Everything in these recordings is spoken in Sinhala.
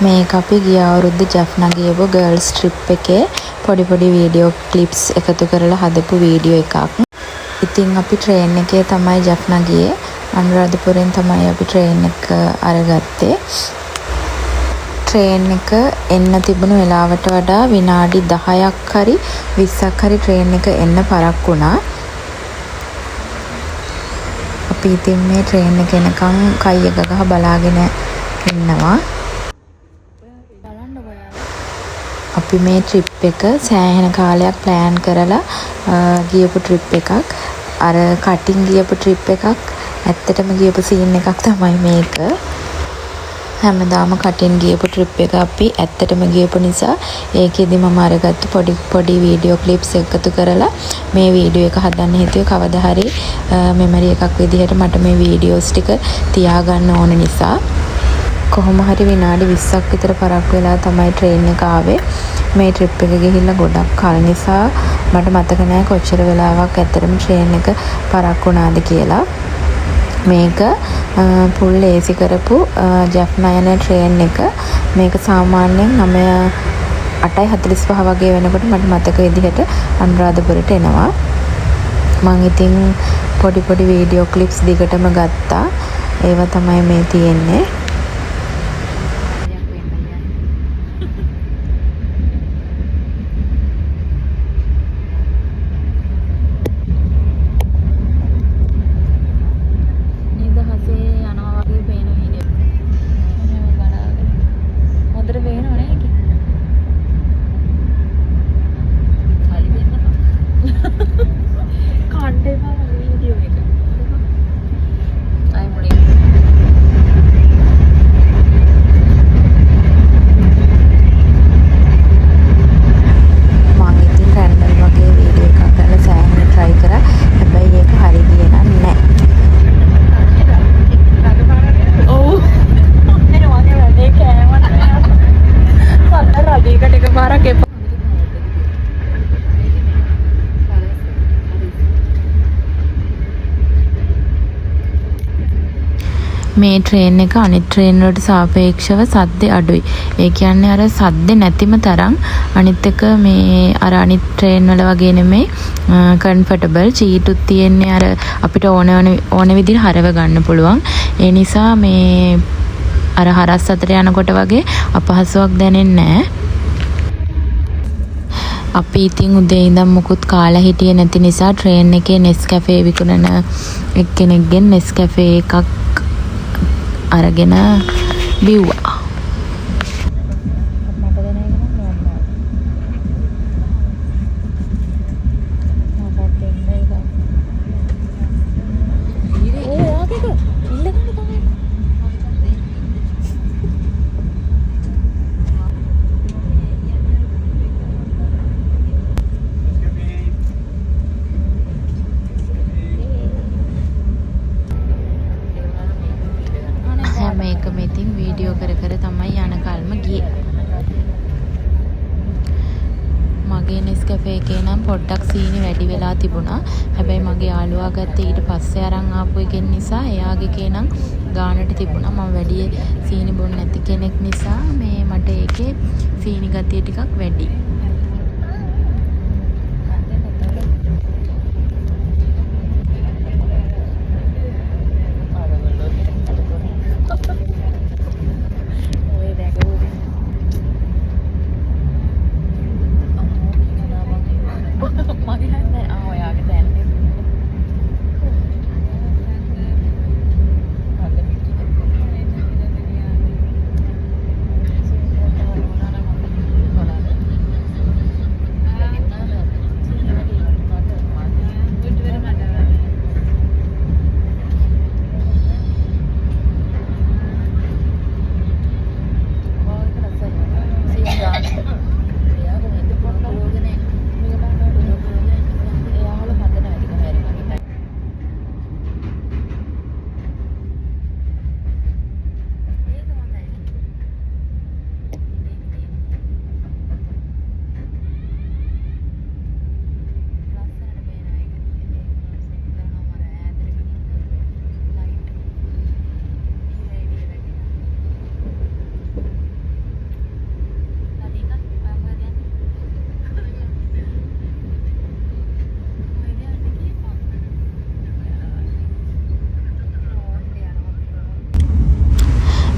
මේක අපි ගිය අවුරුද්ද ජැෆ්නා ගියපු ගර්ල්ස් ට්‍රිප් එකේ පොඩි පොඩි වීඩියෝ ක්ලිප්ස් එකතු කරලා හදපු වීඩියෝ එකක්. ඉතින් අපි ට්‍රේන් එකේ තමයි ජැෆ්නා ගියේ. අනුරාධපුරෙන් තමයි අපි ට්‍රේන් එක අරගත්තේ. ට්‍රේන් එක එන්න තිබුණු වෙලාවට වඩා විනාඩි 10ක් හරි 20ක් හරි ට්‍රේන් එක එන්න පරක්කු වුණා. අපි ඉතින් මේ ට්‍රේන් එක එනකන් කයි එක ගහ බලාගෙන ඉන්නවා. අපි මේ ට්‍රිප් එක සෑහෙන කාලයක් ප්ලෑන් කරලා ගියපු ට්‍රිප් එකක්. අර කටින් ගියපු ට්‍රිප් එකක් ඇත්තටම ගියපු සීන් එකක් තමයි මේක. හැමදාම කටින් ගියපු ට්‍රිප් එක අපි ඇත්තටම ගියපු නිසා ඒකෙදි මම අරගත්තු පොඩි වීඩියෝ ක්ලිප්ස් එකතු කරලා මේ වීඩියෝ එක හදන්න හිතුවේ කවදා හරි මෙමරි එකක් විදිහට මට මේ වීඩියෝස් ටික තියාගන්න ඕන නිසා. කොහොම හරි විනාඩි 20ක් විතර පරක්කු වෙලා තමයි ට්‍රේන් එක ආවේ. මේ ට්‍රිප් එක ගිහිල්ලා ගොඩක් කල නිසා මට මතක නෑ කොච්චර වෙලාවක් ඇත්තටම ට්‍රේන් එක පරක්කු වුණාද කියලා. මේක ෆුල් AC කරපු ජැෆ්නා යන ට්‍රේන් එක. මේක සාමාන්‍යයෙන් 8:45 වගේ වෙනකොට මට මතක විදිහට අනුරාධපුරට එනවා. මම ඉතින් පොඩි වීඩියෝ ක්ලිප්ස් දිගටම ගත්තා. ඒවා තමයි මේ තියෙන්නේ. මේ ට්‍රේන් එක අනිත් ට්‍රේන් වලට සාපේක්ෂව සද්දේ අඩුයි. ඒ කියන්නේ අර සද්දේ නැතිම තරම්. අනිත් එක මේ අර අනිත් ට්‍රේන් වල වගේ නෙමෙයි කම්ෆර්ටබල්. සීටුත් තියෙන්නේ අර අපිට ඕන විදිහට හරව ගන්න පුළුවන්. ඒ නිසා මේ අර හරස් අතර යනකොට වගේ අපහසුයක් දැනෙන්නේ නැහැ. අපි ඉතින් උදේ ඉඳන් මුකුත් කාලා හිටියේ නැති නිසා ට්‍රේන් එකේ නෙස්කැෆේ විකුණන එක්කෙනෙක්ගෙන් නෙස්කැෆේ එකක් අරගෙන බිව්වා. මේකම ඉතින් වීඩියෝ කර තමයි යන කල්ම ගියේ. මගේ නෙස්කැෆේ එකේ නම් පොඩ්ඩක් සීනි වැඩි වෙලා තිබුණා. හැබැයි මගේ යාළුවා ගත්තේ ඊට පස්සේ අරන් ආපු එකෙන් නිසා එයාගේ එකේ නම් ගානට තිබුණා. මම වැඩි සීනි බොන්නේ නැති කෙනෙක් නිසා මේ මට ඒකේ සීනි ගතිය ටිකක් වැඩි.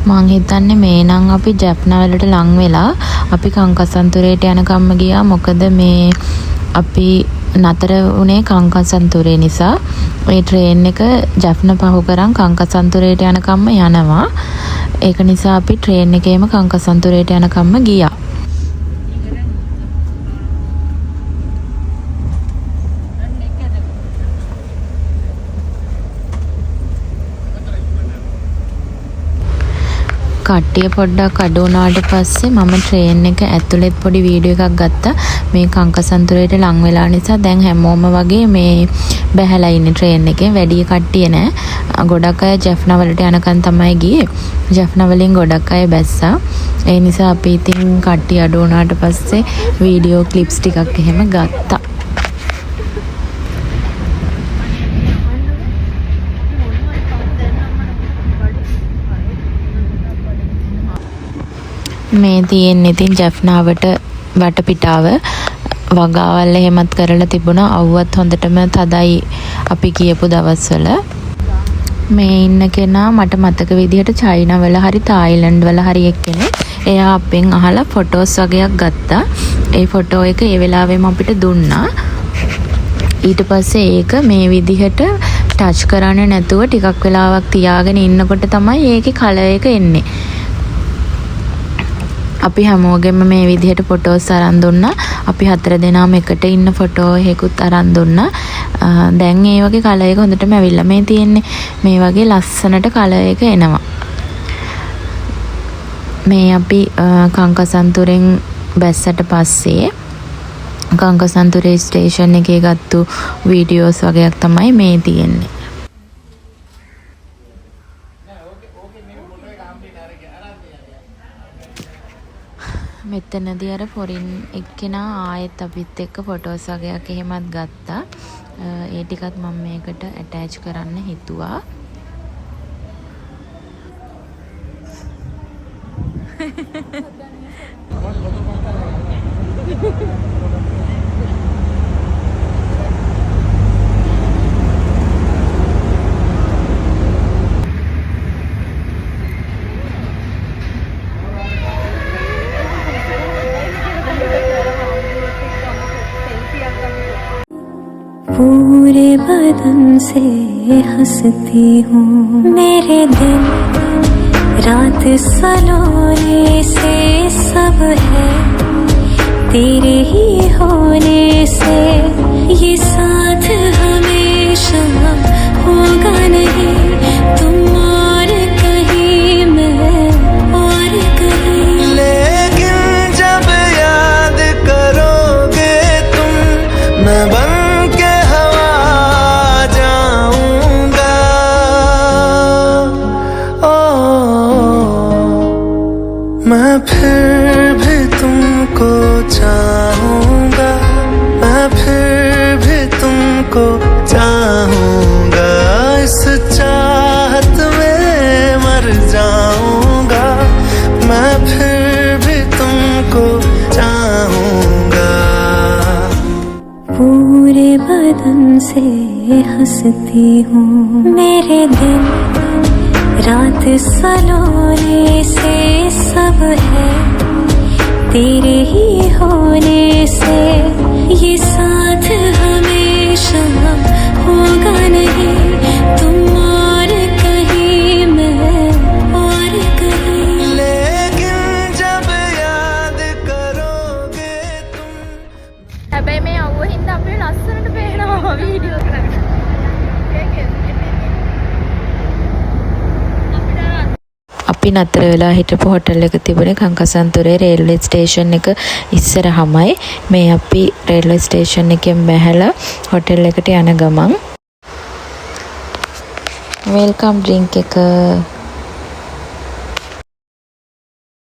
මං හිතන්නේ මේ නම් අපි ජැප්නා වලට ලං වෙලා අපි කංකසන්තුරේට යනකම්ම ගියා. මොකද මේ අපි නතර වුණේ කංකසන්තුරේ නිසා. ඒ ට්‍රේන් එක ජැප්න පහු කරන් කංකසන්තුරේට යනකම්ම යනවා. ඒක නිසා අපි ට්‍රේන් එකේම කංකසන්තුරේට යනකම්ම ගියා. කට්ටිය පොඩ්ඩක් අඩු වුණාට පස්සේ මම ට්‍රේන් එක ඇතුළෙත් පොඩි වීඩියෝ එකක් ගත්තා. මේ කංකසන්තුරේට ලං වෙලා නිසා දැන් හැමෝම වගේ මේ බැහැලා ඉන්නේ ට්‍රේන් එකේ. වැඩි කට්ටිය නෑ. ගොඩක් අය ජැෆ්නා වලට යනකන් තමයි ගියේ. ජැෆ්නා වලින් ගොඩක් අය බැස්සා. ඒ නිසා අපි ඉතින් කට්ටිය අඩු වුණාට පස්සේ වීඩියෝ ක්ලිප්ස් ටිකක් එහෙම ගත්තා. මේ තියෙන්නේ ඉතින් ජැෆ්නාවට වටපිටාව වගාවල් එහෙමත් කරලා තිබුණා. අවුවත් හොඳටම තදයි අපි කියපු දවස්වල. මේ ඉන්න කෙනා මට මතක විදිහට චයිනා වල හරි තායිලන්ඩ් වල හරි එක්කෙනෙක්. එයා අපෙන් අහලා ෆොටෝස් වගේක් ගත්තා. ඒ ෆොටෝ එක ඒ වෙලාවෙම අපිට දුන්නා. ඊට පස්සේ ඒක මේ විදිහට ටච් කරන්නේ නැතුව ටිකක් වෙලාවක් තියාගෙන ඉන්නකොට තමයි ඒකේ කලර් එක එන්නේ. අපි හැමෝගෙම මේ විදිහට ෆොටෝස් අරන් දුන්නා. අපි 4 දෙනාම එකට ඉන්න ෆොටෝ එකකුත් අරන් දුන්නා. දැන් ඒ වගේ කලර් එක හොඳටම ඇවිල්ලා මේ තියෙන්නේ. මේ වගේ ලස්සනට කලර් එක එනවා. මේ අපි කංකසන්තුරෙන් බැස්සට පස්සේ කංකසන්තුරේ ස්ටේෂන් එකේ ගත්තු වීඩියෝස් වගේක් තමයි මේ තියෙන්නේ. මෙතනදී අර ෆොරින් එක්කෙනා ආයෙත් අපිත් එක්ක ෆොටෝස් වගේක් එහෙමත් ගත්තා. ඒ ටිකත් මම මේකට ඇටච් කරන්න හිතුවා. पूरे बदन से हंसती हूँ मेरे दिन रात सलोने से सब है तेरे ही होने से ये साथ हमेशा होगा नहीं तुम और कहीं मैं और कहीं लेकिन जब याद करोगे तुम मैं बन मैं फिर भी तुमको चाहूँगा मैं फिर भी तुमको चाहूँगा इस चाहत में मर जाऊँगा मैं फिर भी तुमको चाहूँगा पूरे बदन से हंसती हूँ मेरे दिन रात सलोने से सब है तेरे ही होने से ये साथ हमेशा होगा नहीं तुम और कहीं मैं और कहीं लेकिन जब याद करोगे तुम හැබැයි මේ අවුව හින්දා අපේ ලස්සනට පේනවා වීඩියෝ කරලා. අපි නතර වෙලා හිටපු හොටල් එක තිබුණේ කංකසන්තුරේ රේල්වේ ස්ටේෂන් එක ඉස්සරහමයි. මේ අපි රේල්වේ ස්ටේෂන් එකෙන් බැහැලා හොටල් එකට යන ගමන් වෙල්කම් ඩ්‍රින්ක් එක